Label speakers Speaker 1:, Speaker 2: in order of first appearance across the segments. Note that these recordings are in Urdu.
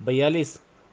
Speaker 1: 42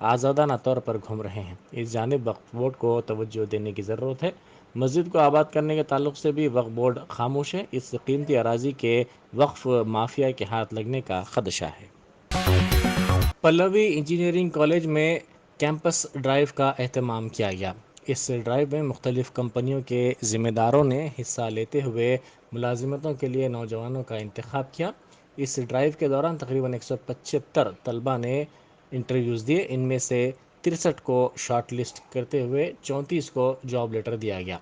Speaker 1: آزادانہ طور پر گھوم رہے ہیں۔ اس جانب وقف بورڈ کو توجہ دینے کی ضرورت ہے۔ مسجد کو آباد کرنے کے تعلق سے بھی وقف بورڈ خاموش ہے۔ اس قیمتی اراضی کے وقف مافیا کے ہاتھ لگنے کا خدشہ ہے۔ پلوی انجینئرنگ کالج میں کیمپس ڈرائیو کا اہتمام کیا گیا۔ اس ڈرائیو میں مختلف کمپنیوں کے ذمہ داروں نے حصہ لیتے ہوئے ملازمتوں کے لیے نوجوانوں کا انتخاب کیا۔ اس ڈرائیو کے دوران تقریباً 175 طلباء نے انٹرویوز دیے۔ ان میں سے 63 کو شارٹ لسٹ کرتے ہوئے 34 کو جاب لیٹر دیا گیا۔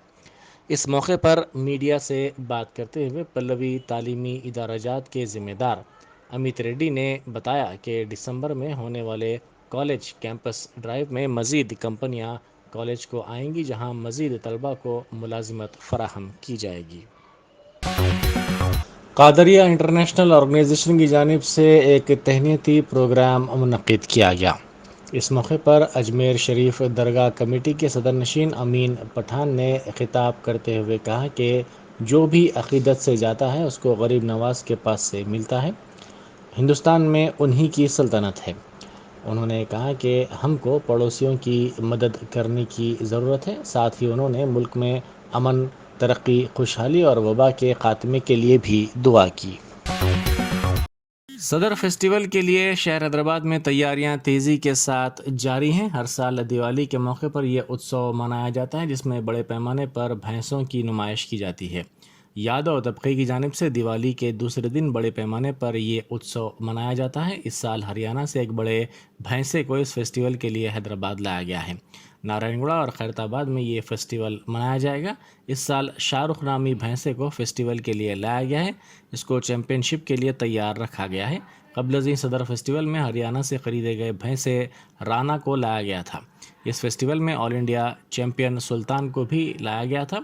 Speaker 1: اس موقع پر میڈیا سے بات کرتے ہوئے پلوی تعلیمی ادارہ جات کے ذمہ دار امیت ریڈی نے بتایا کہ دسمبر میں ہونے والے کالج کیمپس ڈرائیو میں مزید کمپنیاں کالج کو آئیں گی، جہاں مزید طلباء کو ملازمت فراہم کی جائے گی۔ قادریہ انٹرنیشنل آرگنائزیشن کی جانب سے ایک تہنیتی پروگرام منعقد کیا گیا۔ اس موقع پر اجمیر شریف درگاہ کمیٹی کے صدر نشین امین پٹھان نے خطاب کرتے ہوئے کہا کہ جو بھی عقیدت سے جاتا ہے اس کو غریب نواز کے پاس سے ملتا ہے۔ ہندوستان میں انہی کی سلطنت ہے۔ انہوں نے کہا کہ ہم کو پڑوسیوں کی مدد کرنے کی ضرورت ہے۔ ساتھ ہی انہوں نے ملک میں امن، ترقی، خوشحالی اور وبا کے خاتمے کے لیے بھی دعا کی۔ صدر فیسٹیول کے لیے شہر حیدرآباد میں تیاریاں تیزی کے ساتھ جاری ہیں۔ ہر سال دیوالی کے موقع پر یہ اتسو منایا جاتا ہے، جس میں بڑے پیمانے پر بھینسوں کی نمائش کی جاتی ہے۔ یادو طبقے کی جانب سے دیوالی کے دوسرے دن بڑے پیمانے پر یہ اتسو منایا جاتا ہے۔ اس سال ہریانہ سے ایک بڑے بھینسے کو اس فیسٹیول کے لیے حیدرآباد لایا گیا ہے۔ نارائن گڑھ اور خیرت آباد میں یہ فیسٹیول منایا جائے گا۔ اس سال شاہ رخ نامی بھینسے کو فیسٹیول کے لیے لایا گیا ہے۔ اس کو چیمپئن شپ کے لیے تیار رکھا گیا ہے۔ قبل ازیں صدر فیسٹیول میں ہریانہ سے خریدے گئے بھینسے رانا کو لایا گیا تھا۔ اس فیسٹیول میں آل انڈیا چیمپئن سلطان کو بھی لایا گیا تھا۔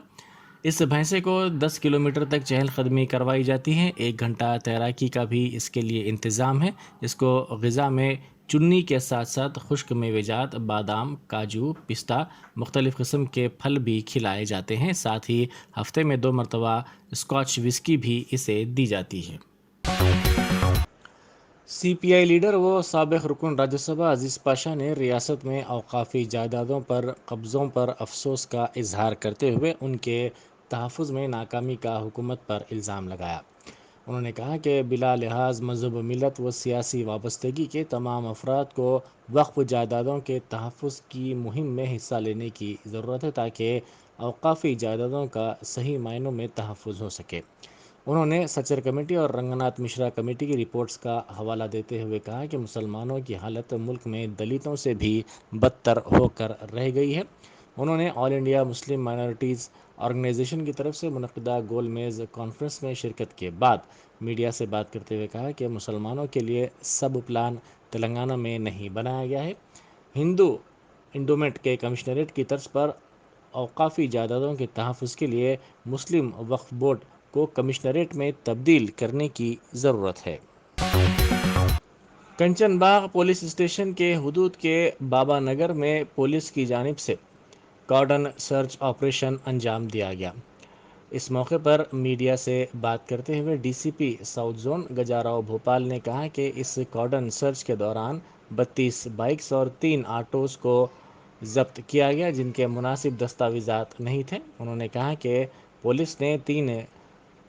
Speaker 1: اس بھینسے کو 10 کلومیٹر تک چہل قدمی کروائی جاتی ہے۔ 1 گھنٹہ تیراکی کا بھی اس کے لیے انتظام ہے۔ اس کو غذا میں چنی کے ساتھ ساتھ خشک میوے جات، بادام، کاجو، پستہ، مختلف قسم کے پھل بھی کھلائے جاتے ہیں۔ ساتھ ہی ہفتے میں 2 مرتبہ اسکاچ وسکی بھی اسے دی جاتی ہے۔ سی پی آئی لیڈر و سابق رکن راجیہ سبھا عزیز پاشا نے ریاست میں اوقافی جائیدادوں پر قبضوں پر افسوس کا اظہار کرتے ہوئے ان کے تحفظ میں ناکامی کا حکومت پر الزام لگایا۔ انہوں نے کہا کہ بلا لحاظ مذہب، ملت و سیاسی وابستگی کے تمام افراد کو وقف جائیدادوں کے تحفظ کی مہم میں حصہ لینے کی ضرورت ہے تاکہ اوقافی جائیدادوں کا صحیح معنوں میں تحفظ ہو سکے۔ انہوں نے سچر کمیٹی اور رنگناتھ مشرا کمیٹی کی رپورٹس کا حوالہ دیتے ہوئے کہا کہ مسلمانوں کی حالت ملک میں دلتوں سے بھی بدتر ہو کر رہ گئی ہے۔ انہوں نے آل انڈیا مسلم مائنارٹیز آرگنائزیشن کی طرف سے منعقدہ گول میز کانفرنس میں شرکت کے بعد میڈیا سے بات کرتے ہوئے کہا کہ مسلمانوں کے لیے سب پلان تلنگانہ میں نہیں بنایا گیا ہے۔ ہندو انڈومنٹ کے کمشنریٹ کی طرز پر اوقافی جائیدادوں کے تحفظ کے لیے مسلم وقف بورڈ کو کمشنریٹ میں تبدیل کرنے کی ضرورت ہے۔ کنچن باغ پولیس اسٹیشن کے حدود کے بابا نگر میں پولیس کی جانب سے کارڈن سرچ آپریشن انجام دیا گیا۔ اس موقع پر میڈیا سے بات کرتے ہوئے ڈی سی پی ساؤتھ زون گجاراؤ بھوپال نے کہا کہ اس کارڈن سرچ کے دوران 32 بائکس اور 3 آٹوز کو ضبط کیا گیا جن کے مناسب دستاویزات نہیں تھے۔ انہوں نے کہا کہ پولیس نے 3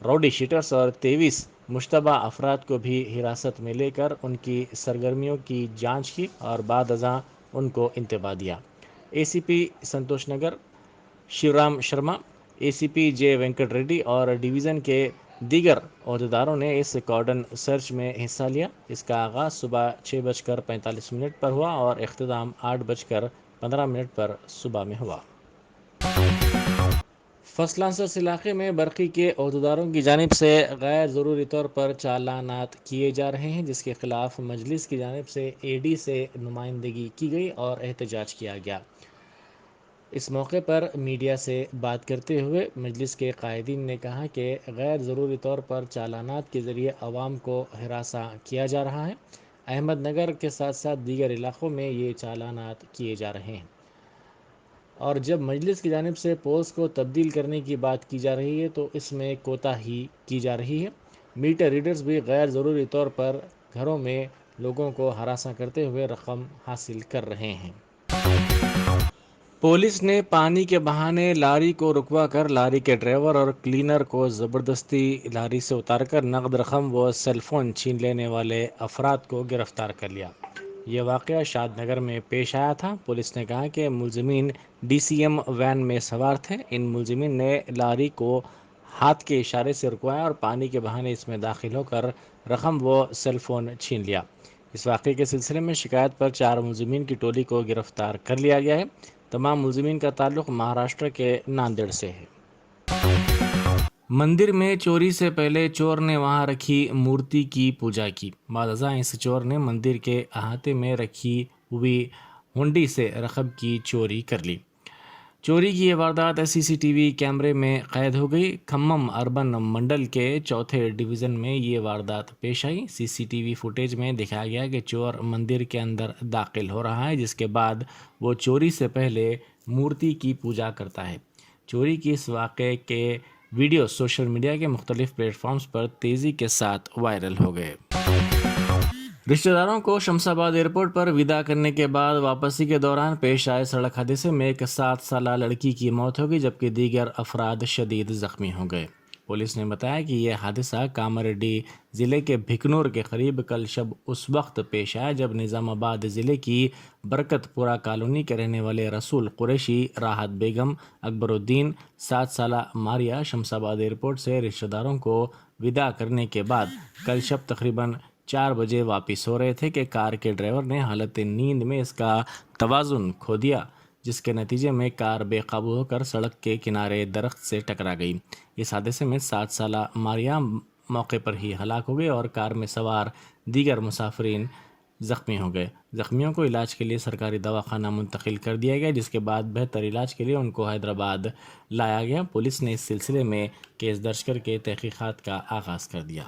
Speaker 1: راؤڈی شیٹرز اور 23 مشتبہ افراد کو بھی حراست میں لے کر ان کی سرگرمیوں کی جانچ کی اور بعد ازاں ان کو انتباہ دیا۔ اے سی پی سنتوش نگر شیورام شرما، اے سی پی جے وینکٹ ریڈی اور ڈویژن کے دیگر عہدیداروں نے اس کارڈن سرچ میں حصہ لیا۔ اس کا آغاز صبح 6:45 پر ہوا اور اختتام 8:15 پر صبح میں ہوا۔ فصلانسس علاقے میں برقی کے عہدیداروں کی جانب سے غیر ضروری طور پر چالانات کیے جا رہے ہیں، جس کے خلاف مجلس کی جانب سے اے ڈی سے نمائندگی کی گئی اور احتجاج کیا گیا۔ اس موقع پر میڈیا سے بات کرتے ہوئے مجلس کے قائدین نے کہا کہ غیر ضروری طور پر چالانات کے ذریعے عوام کو ہراساں کیا جا رہا ہے۔ احمد نگر کے ساتھ ساتھ دیگر علاقوں میں یہ چالانات کیے جا رہے ہیں، اور جب مجلس کی جانب سے پوز کو تبدیل کرنے کی بات کی جا رہی ہے تو اس میں کوتاہی کی جا رہی ہے۔ میٹر ریڈرز بھی غیر ضروری طور پر گھروں میں لوگوں کو ہراساں کرتے ہوئے رقم حاصل کر رہے ہیں۔ پولیس نے پانی کے بہانے لاری کو رکوا کر لاری کے ڈرائیور اور کلینر کو زبردستی لاری سے اتار کر نقد رقم و سیل فون چھین لینے والے افراد کو گرفتار کر لیا۔ یہ واقعہ شاد نگر میں پیش آیا تھا۔ پولیس نے کہا کہ ملزمین ڈی سی ایم وین میں سوار تھے۔ ان ملزمین نے لاری کو ہاتھ کے اشارے سے رکوایا اور پانی کے بہانے اس میں داخل ہو کر رقم و سیل فون چھین لیا۔ اس واقعے کے سلسلے میں شکایت پر 4 ملزمین کی ٹولی کو گرفتار کر لیا گیا ہے۔ تمام ملزمین کا تعلق مہاراشٹر کے ناندیڑ سے ہے۔ مندر میں چوری سے پہلے چور نے وہاں رکھی مورتی کی پوجا کی۔ بعد ازاں اس چور نے مندر کے احاطے میں رکھی ہوئی ہنڈی سے رقم کی چوری کر لی۔ چوری کی یہ واردات سی سی ٹی وی کیمرے میں قید ہو گئی۔ کھمم اربن منڈل کے 4تھے ڈویژن میں یہ واردات پیش آئی۔ سی سی ٹی وی فوٹیج میں دکھایا گیا کہ چور مندر کے اندر داخل ہو رہا ہے، جس کے بعد وہ چوری سے پہلے مورتی کی پوجا کرتا ہے۔ چوری کی اس واقعے کے ویڈیو سوشل میڈیا کے مختلف پلیٹ فارمز پر تیزی کے ساتھ وائرل ہو گئے۔ رشتہ داروں کو شمس آباد ایئرپورٹ پر وداع کرنے کے بعد واپسی کے دوران پیش آئے سڑک حادثے میں ایک 7 سالہ لڑکی کی موت ہو گئی، جبکہ دیگر افراد شدید زخمی ہو گئے۔ پولیس نے بتایا کہ یہ حادثہ کاماریڈی ضلع کے بھکنور کے قریب کل شب اس وقت پیش آیا جب نظام آباد ضلع کی برکت پورہ کالونی کے رہنے والے رسول قریشی، راحت بیگم، اکبر الدین، 7 سالہ ماریہ شمس آباد ایئرپورٹ سے رشتہ داروں کو وداع کرنے کے بعد کل شب تقریباً 4 بجے واپس ہو رہے تھے کہ کار کے ڈرائیور نے حالت نیند میں اس کا توازن کھو دیا، جس کے نتیجے میں کار بے قابو ہو کر سڑک کے کنارے درخت سے ٹکرا گئی۔ اس حادثے میں 7 سالہ ماریہ موقع پر ہی ہلاک ہو گئے اور کار میں سوار دیگر مسافرین زخمی ہو گئے۔ زخمیوں کو علاج کے لیے سرکاری دواخانہ منتقل کر دیا گیا، جس کے بعد بہتر علاج کے لیے ان کو حیدرآباد لایا گیا۔ پولیس نے اس سلسلے میں کیس درج کر کے تحقیقات کا آغاز کر دیا۔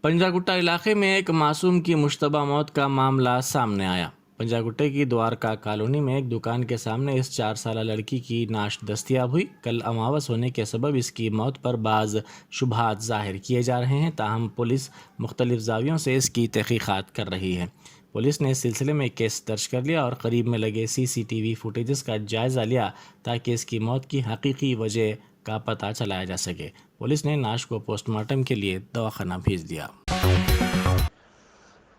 Speaker 1: پنجاگٹا علاقے میں ایک معصوم کی مشتبہ موت کا معاملہ سامنے آیا۔ پنجاگٹے کی دوارکا کالونی میں ایک دکان کے سامنے اس 4 سالہ لڑکی کی نعش دستیاب ہوئی۔ کل اماوس ہونے کے سبب اس کی موت پر بعض شبہات ظاہر کیے جا رہے ہیں، تاہم پولیس مختلف زاویوں سے اس کی تحقیقات کر رہی ہے۔ پولیس نے اس سلسلے میں کیس درج کر لیا اور قریب میں لگے سی سی ٹی وی فوٹیجز کا جائزہ لیا تاکہ اس کی موت کی حقیقی وجہ کا پتہ چلایا جا سکے۔ پولیس نے نعش کو پوسٹ مارٹم کے لیے دواخانہ بھیج دیا۔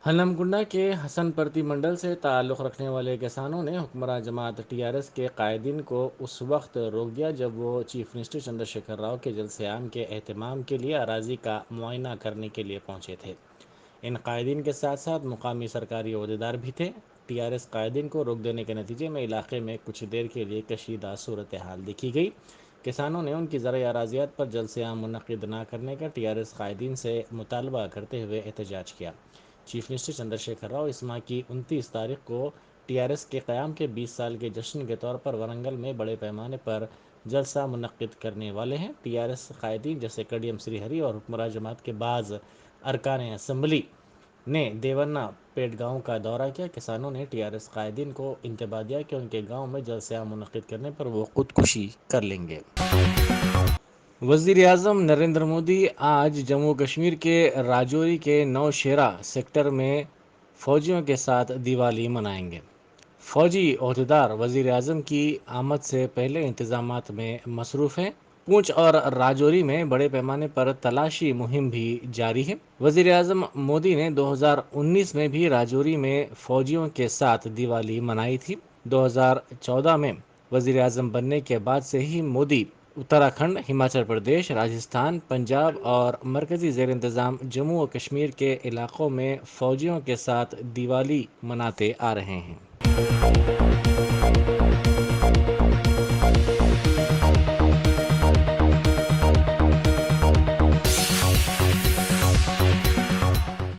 Speaker 1: ہنم کنڈا کے حسن پرتی منڈل سے تعلق رکھنے والے کسانوں نے حکمراں جماعت ٹی آر ایس کے قائدین کو اس وقت روک دیا جب وہ چیف منسٹر چندر شیکھر راؤ کے جلسہ عام کے اہتمام کے لیے اراضی کا معائنہ کرنے کے لیے پہنچے تھے۔ ان قائدین کے ساتھ ساتھ مقامی سرکاری عہدیدار بھی تھے۔ ٹی آر ایس قائدین کو روک دینے کے نتیجے میں علاقے میں کچھ دیر کے لیے کشیدہ صورتحال دیکھی گئی۔ کسانوں نے ان کی زرعی اراضیات پر جلسہ عام منعقد نہ کرنے کا ٹی آر ایس قائدین سے مطالبہ کرتے ہوئے احتجاج کیا۔ چیف منسٹر چندر شیکھر راؤ اس ماہ کی 29 تاریخ کو ٹی آر ایس کے قیام کے 20 سال کے جشن کے طور پر ورنگل میں بڑے پیمانے پر جلسہ منعقد کرنے والے ہیں۔ ٹی آر ایس قائدین جیسے کڈیم سری ہری اور حکمراں جماعت کے بعض ارکان اسمبلی نے دیورنا پیٹ گاؤں کا دورہ کیا۔ کسانوں نے ٹی آر ایس قائدین کو انتباہ دیا کہ ان کے گاؤں میں جلسہ عام منعقد کرنے پر وہ خودکشی کر لیں گے۔ وزیر اعظم نریندر مودی آج جموں کشمیر کے راجوری کے نوشہرہ سیکٹر میں فوجیوں کے ساتھ دیوالی منائیں گے۔ فوجی عہدیدار وزیر اعظم کی آمد سے پہلے انتظامات میں مصروف ہیں۔ پونچھ اور راجوری میں بڑے پیمانے پر تلاشی مہم بھی جاری ہے۔ وزیر اعظم مودی نے 2019 میں بھی راجوری میں فوجیوں کے ساتھ دیوالی منائی تھی۔ 2014 میں وزیر اعظم بننے کے بعد سے ہی مودی اتراکھنڈ، ہماچل پردیش، راجستھان، پنجاب اور مرکزی زیر انتظام جموں و کشمیر کے علاقوں میں فوجیوں کے ساتھ دیوالی مناتے آ رہے ہیں۔